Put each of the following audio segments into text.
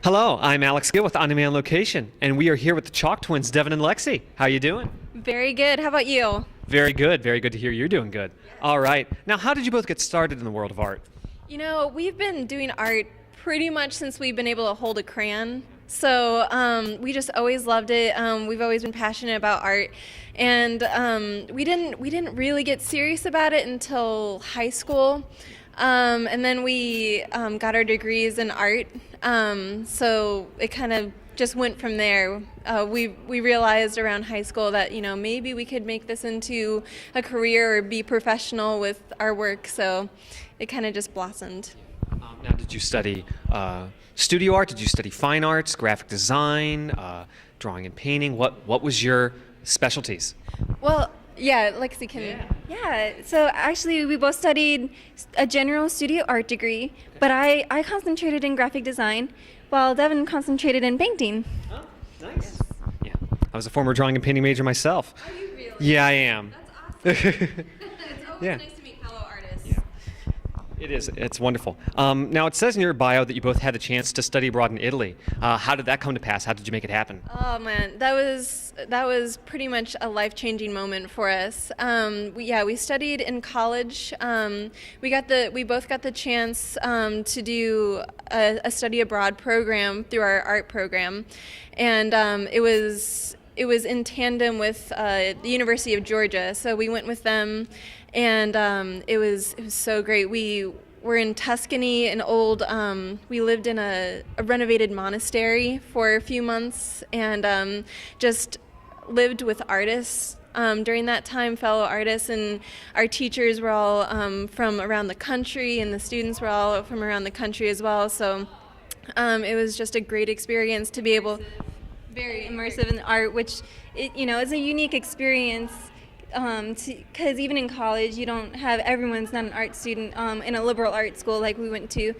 Hello, I'm Alex Gill with On Demand Location, and we are here with the Chalk Twins, Devin and Lexi. How you doing? Very good. How about you? Very good. Very good to hear you're doing good. All right. Now, how did you both get started in the world of art? You know, we've been doing art pretty much since we've been able to hold a crayon. So we just always loved it. We've always been passionate about art, and we didn't really get serious about it until high school, and then we got our degrees in art. So it kind of just went from there. We realized around high school that maybe we could make this into a career or be professional with our work. So it kind of just blossomed. Now, did you study studio art? Did you study fine arts, graphic design, drawing and painting? What was your specialties? Well, yeah, Lexi can. Yeah, so actually we both studied a general studio art degree, but I concentrated in graphic design while Devin concentrated in painting. Oh, nice. Yeah, I was a former drawing and painting major myself. Are you really? Yeah, I am. That's awesome. It's always Yeah. nice to meet fellow artists. Yeah. It is. It's wonderful. Now, it says in your bio that you both had the chance to study abroad in Italy. How did that come to pass? How did you make it happen? Oh man, that was pretty much a life-changing moment for us. We studied in college. We both got the chance to do a study abroad program through our art program, and it was in tandem with the University of Georgia. So we went with them, and it was so great. We were in Tuscany, we lived in a renovated monastery for a few months, and just lived with artists during that time, fellow artists, and our teachers were all from around the country, and the students were all from around the country as well. So it was just a great experience to be able. Very immersive in art, which is a unique experience. Because even in college, you don't have everyone's not an art student in a liberal arts school like we went to.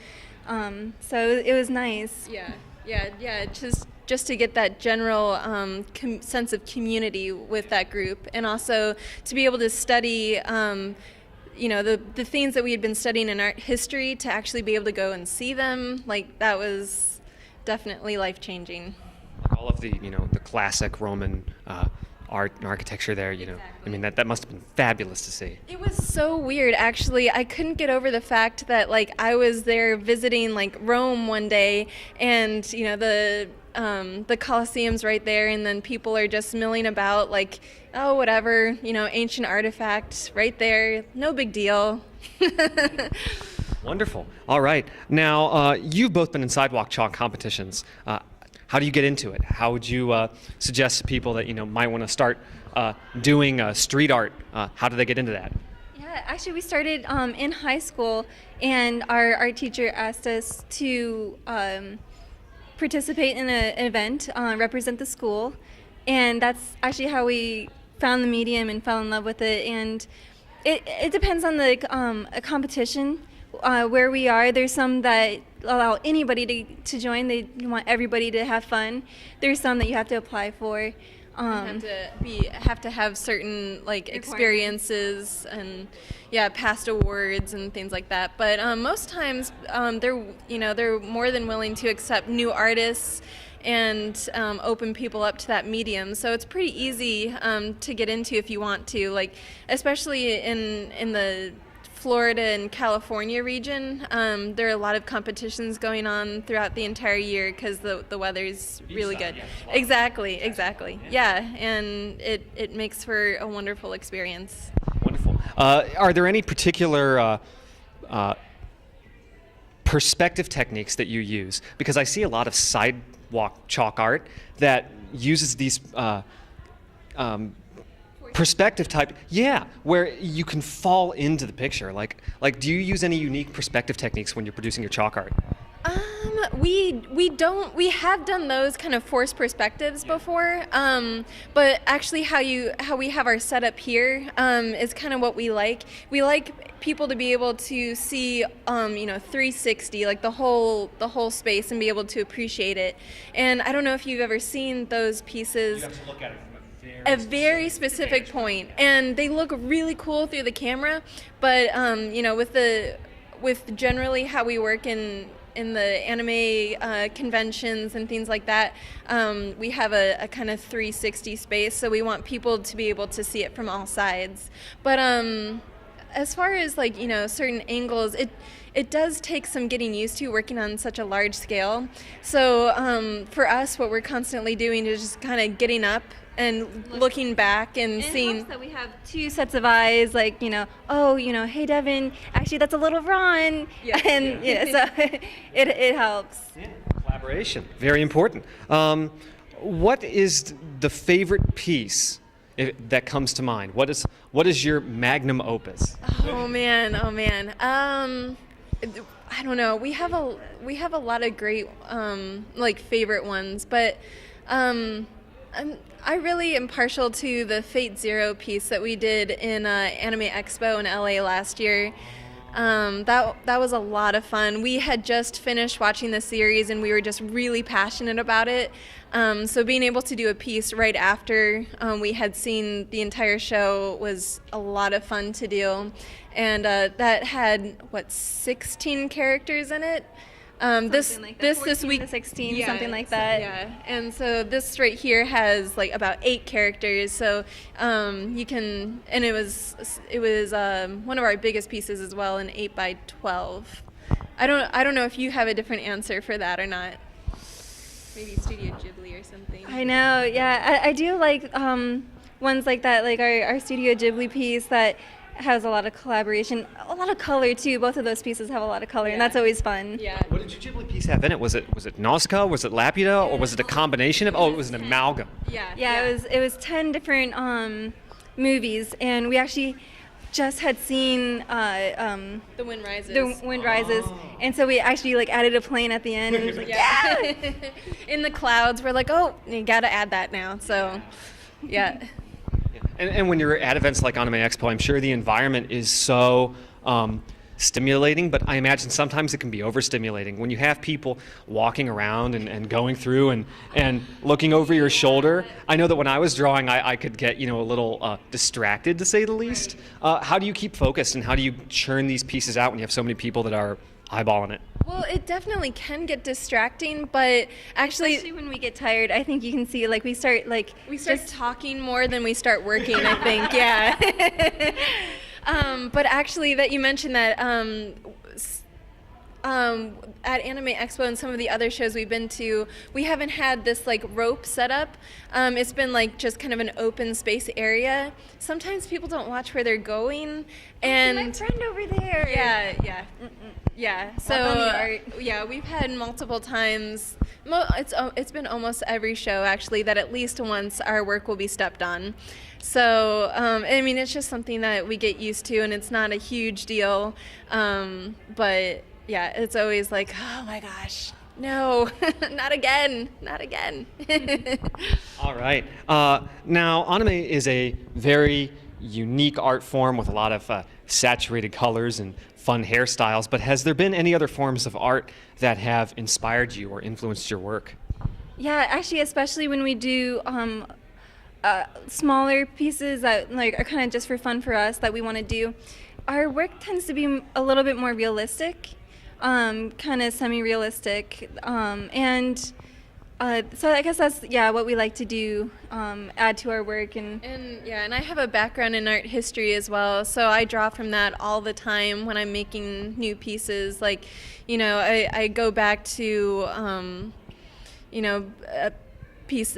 So it was nice. Yeah. Just to get that general sense of community with that group, and also to be able to study. The things that we had been studying in art history, to actually be able to go and see them, like that was definitely life-changing. All of the the classic Roman art and architecture there. Exactly. I mean that must have been fabulous to see. It was so weird, actually. I couldn't get over the fact that I was there visiting Rome one day, and the Colosseum's right there, and then people are just milling about oh, whatever, ancient artifacts right there, no big deal. Wonderful. All right. Now, you've both been in sidewalk chalk competitions. How do you get into it? How would you suggest to people that might want to start doing street art? How do they get into that? Yeah, actually, we started in high school, and our art teacher asked us to participate in an event, represent the school, and that's actually how we found the medium and fell in love with it. And it depends on the a competition. Where we are, there's some that allow anybody to join. They want everybody to have fun. There's some that you have to apply for. Have to have certain experiences and past awards and things like that. But most times they're more than willing to accept new artists and open people up to that medium. So it's pretty easy to get into if you want to. Especially in the Florida and California region, there are a lot of competitions going on throughout the entire year because the weather's really good. Exactly. Yeah, and it makes for a wonderful experience. Wonderful. Are there any particular perspective techniques that you use? Because I see a lot of sidewalk chalk art that uses these perspective type, where you can fall into the picture. Do you use any unique perspective techniques when you're producing your chalk art? We have done those kind of forced perspectives before, but actually how we have our setup here is kind of what we like. We like people to be able to see 360, the whole space, and be able to appreciate it. And I don't know if you've ever seen those pieces. You have to look at it a very specific point, and they look really cool through the camera, but with generally how we work in in the anime conventions and things like that, we have a kind of 360 space, so we want people to be able to see it from all sides. But as far as like, certain angles, it does take some getting used to working on such a large scale. So for us, what we're constantly doing is just kind of getting up and looking back and seeing. It helps that we have two sets of eyes, like, hey, Devin, actually that's a little Ron. Yeah. And so it helps. Yeah, collaboration, very important. What is the favorite piece that comes to mind? What is your magnum opus? Oh man. I don't know. We have a lot of great like favorite ones, but I really am partial to the Fate Zero piece that we did in Anime Expo in LA last year. That was a lot of fun. We had just finished watching the series and we were just really passionate about it. So being able to do a piece right after we had seen the entire show was a lot of fun to do. And that had 16 characters in it. This week, 16, yeah, something like that. Yeah, and so this right here has like about 8 characters. So you can, and it was one of our biggest pieces as well, an 8x12. I don't know if you have a different answer for that or not. Maybe Studio Ghibli or something. I know, yeah, I do like ones like that, like our Studio Ghibli piece that has a lot of collaboration, a lot of color too. Both of those pieces have a lot of color, and that's always fun. Yeah. What did your Ghibli piece have in it? Was it Nausicaa? Was it Laputa? Or was it a combination of? Oh, it was an amalgam. Yeah. It was 10 different movies, and we actually just had seen The Wind Rises. The Wind Rises, and so we actually like added a plane at the end, and it was like, yeah. In the clouds, we're like, oh, you got to add that now. So, yeah. And when you're at events like Anime Expo, I'm sure the environment is so stimulating, but I imagine sometimes it can be overstimulating. When you have people walking around and going through and looking over your shoulder, I know that when I was drawing, I could get a little distracted, to say the least. How do you keep focused, and how do you churn these pieces out when you have so many people that are eyeballing it? Well, it definitely can get distracting, but Especially when we get tired, I think you can see like we start talking more than we start working, I think. Yeah. But actually, that you mentioned that at Anime Expo and some of the other shows we've been to, we haven't had this like rope set up. It's been like just kind of an open space area. Sometimes people don't watch where they're going, and my friend over there. Yeah. Walk on the art. Yeah, we've had multiple times. It's been almost every show actually that at least once our work will be stepped on. So I mean, it's just something that we get used to, and it's not a huge deal. But yeah, it's always like, oh my gosh, no, not again. All right. Now, anime is a very unique art form with a lot of saturated colors and fun hairstyles, but has there been any other forms of art that have inspired you or influenced your work? Yeah, actually, especially when we do smaller pieces that like are kind of just for fun for us that we want to do, our work tends to be a little bit more realistic, kind of semi-realistic, and so I guess that's what we like to do, add to our work. And I have a background in art history as well, so I draw from that all the time when I'm making new pieces. Like, I go back to a piece,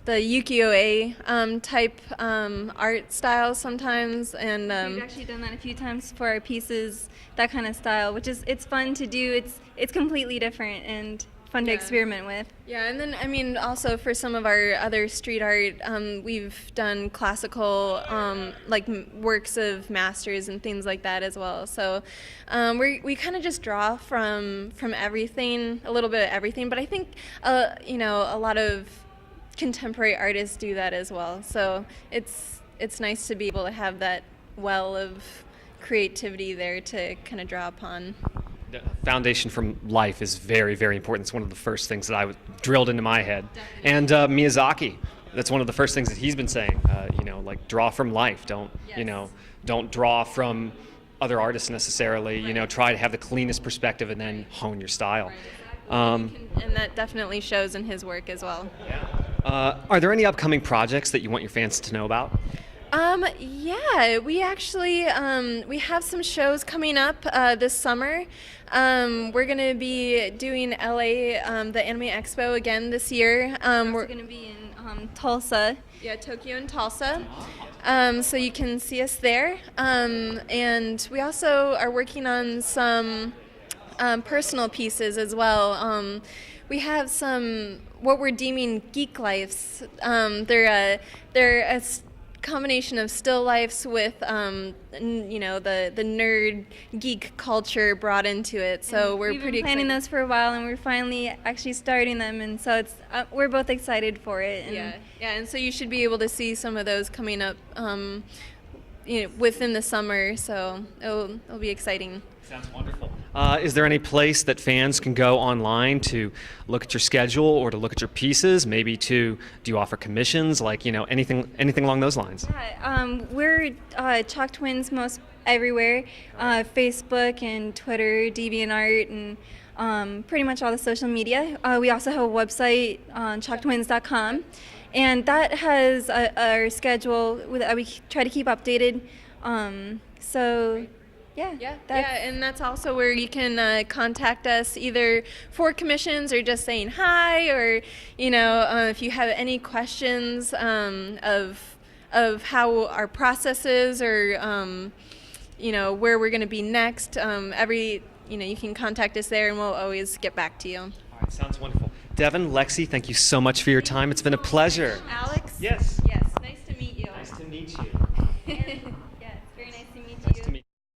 the ukiyo-e type art style sometimes, and we've actually done that a few times for our pieces, that kind of style, which is it's fun to do. It's completely different and fun to experiment with. Yeah, and then I mean also for some of our other street art, we've done classical works of masters and things like that as well. So we kind of just draw from everything, a little bit of everything. But I think a lot of contemporary artists do that as well. So it's nice to be able to have that well of creativity there to kind of draw upon. The foundation from life is very, very important. It's one of the first things that I drilled into my head. Definitely. And Miyazaki, that's one of the first things that he's been saying. Like draw from life. Don't draw from other artists necessarily. You know, try to have the cleanest perspective and then hone your style. And that definitely shows in his work as well. Are there any upcoming projects that you want your fans to know about? Yeah, we actually we have some shows coming up this summer. We're gonna be doing LA, the Anime Expo again this year. We're going to be in Tulsa. Yeah, Tokyo and Tulsa. So you can see us there. And we also are working on some personal pieces as well. We have some what we're deeming geek lifes. They're a combination of still lifes with you know, the nerd geek culture brought into it. So we're We've pretty been planning excited. those for a while, and we're finally actually starting them, and so it's we're both excited for it. And Yeah, and so you should be able to see some of those coming up, you know, within the summer. So it'll be exciting. Sounds wonderful. Is there any place that fans can go online to look at your schedule or to look at your pieces? Maybe do you offer commissions? Like, you know, anything along those lines? Yeah, we're Chalk Twins most everywhere, Facebook and Twitter, DeviantArt, and pretty much all the social media. We also have a website on chalktwins.com, and that has our schedule that we try to keep updated. So. Yeah, And that's also where you can contact us either for commissions or just saying hi, or you know, if you have any questions of how our process is, or you know, where we're going to be next. You know, you can contact us there, and we'll always get back to you. All right, sounds wonderful. Devin, Lexi, thank you so much for your time. It's been a pleasure. Alex. Yes.